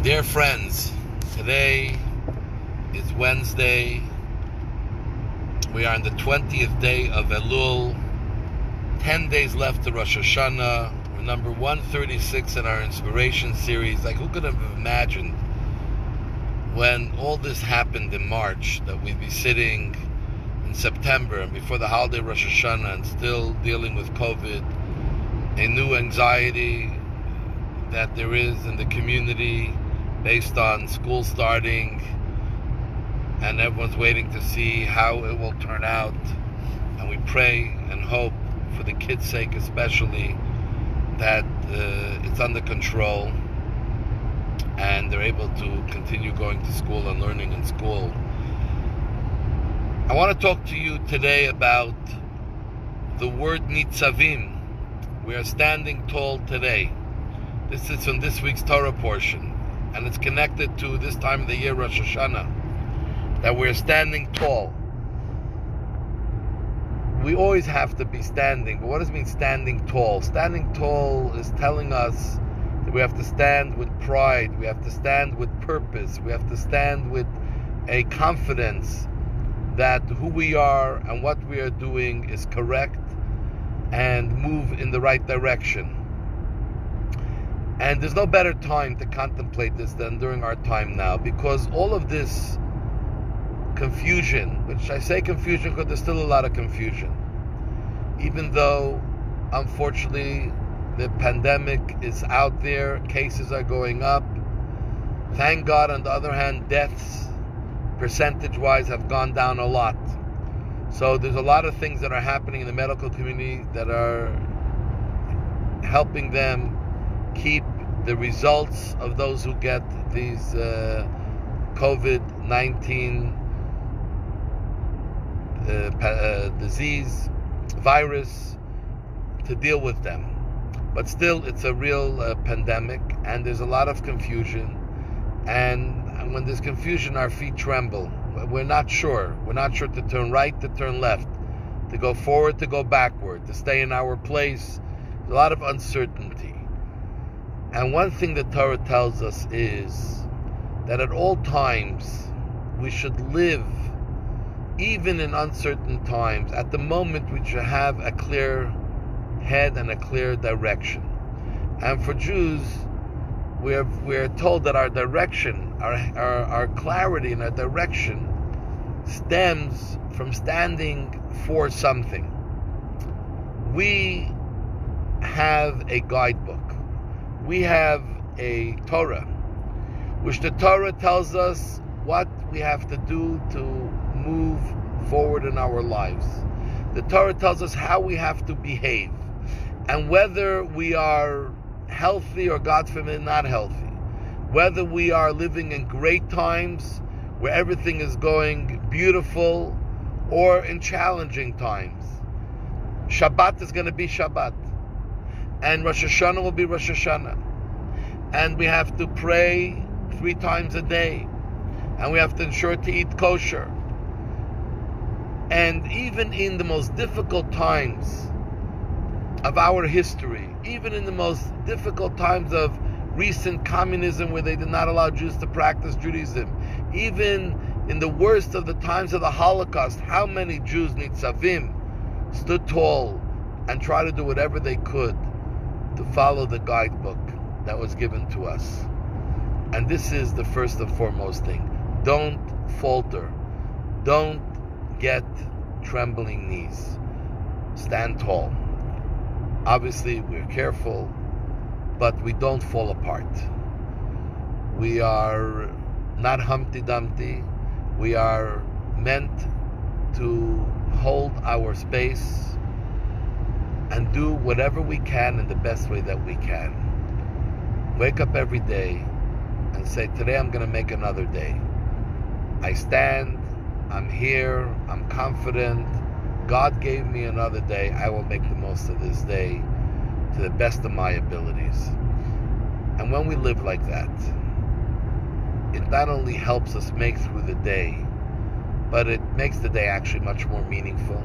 Dear friends, today is Wednesday. We are on the 20th day of Elul. 10 days left to Rosh Hashanah. We're number 136 in our inspiration series. Like, who could have imagined when all this happened in March that we'd be sitting in September and before the holiday Rosh Hashanah and still dealing with COVID, a new anxiety that there is in the community based on school starting, and everyone's waiting to see how it will turn out. And we pray and hope, for the kids' sake especially, that it's under control and they're able to continue going to school and learning in school. I want to talk to you today about the word nitzavim. We are standing tall today. This is from this week's Torah portion, and it's connected to this time of the year, Rosh Hashanah, that we're standing tall. We always have to be standing, but what does it mean standing tall? Standing tall is telling us that we have to stand with pride, we have to stand with purpose, we have to stand with a confidence that who we are and what we are doing is correct and move in the right direction. And there's no better time to contemplate this than during our time now, because all of this confusion, which I say confusion because there's still a lot of confusion, even though unfortunately the pandemic is out there, cases are going up. Thank God, on the other hand, deaths percentage-wise have gone down a lot. So there's a lot of things that are happening in the medical community that are helping them keep the results of those who get these COVID-19 disease, virus, to deal with them. But still, it's a real pandemic, and there's a lot of confusion. And when there's confusion, our feet tremble. We're not sure. We're not sure to turn right, to turn left, to go forward, to go backward, to stay in our place. There's a lot of uncertainty. And one thing the Torah tells us is that at all times we should live, even in uncertain times. At the moment we should have a clear head and a clear direction. And for Jews, we're told that our direction, our clarity and our direction stems from standing for something. We have a guidebook. We have a Torah, which the Torah tells us what we have to do to move forward in our lives. The Torah tells us how we have to behave, and whether we are healthy or, God forbid, not healthy, whether we are living in great times where everything is going beautiful or in challenging times. Shabbat is going to be Shabbat, and Rosh Hashanah will be Rosh Hashanah, and we have to pray 3 times a day, and we have to ensure to eat kosher. And even in the most difficult times of our history, even in the most difficult times of recent communism where they did not allow Jews to practice Judaism, even in the worst of the times of the Holocaust, how many Jews, nitzavim, stood tall and tried to do whatever they could to follow the guidebook that was given to us. And this is the first and foremost thing. Don't falter. Don't get trembling knees. Stand tall. Obviously, we're careful, but we don't fall apart. We are not Humpty Dumpty. We are meant to hold our space and do whatever we can in the best way that we can. Wake up every day and say, today I'm going to make another day. I stand, I'm here, I'm confident. God gave me another day. I will make the most of this day to the best of my abilities. And when we live like that, it not only helps us make through the day, but it makes the day actually much more meaningful.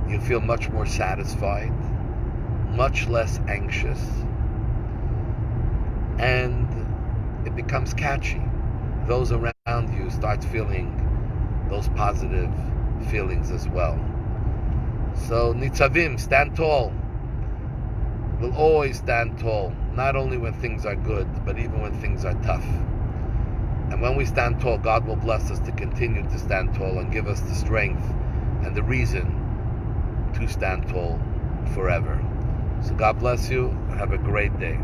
You feel much more satisfied, much less anxious. And it becomes catchy. Those around you start feeling those positive feelings as well. So nitzavim, stand tall. We'll always stand tall, not only when things are good, but even when things are tough. And when we stand tall, God will bless us to continue to stand tall and give us the strength and the reason to stand tall forever. So God bless you. Have a great day.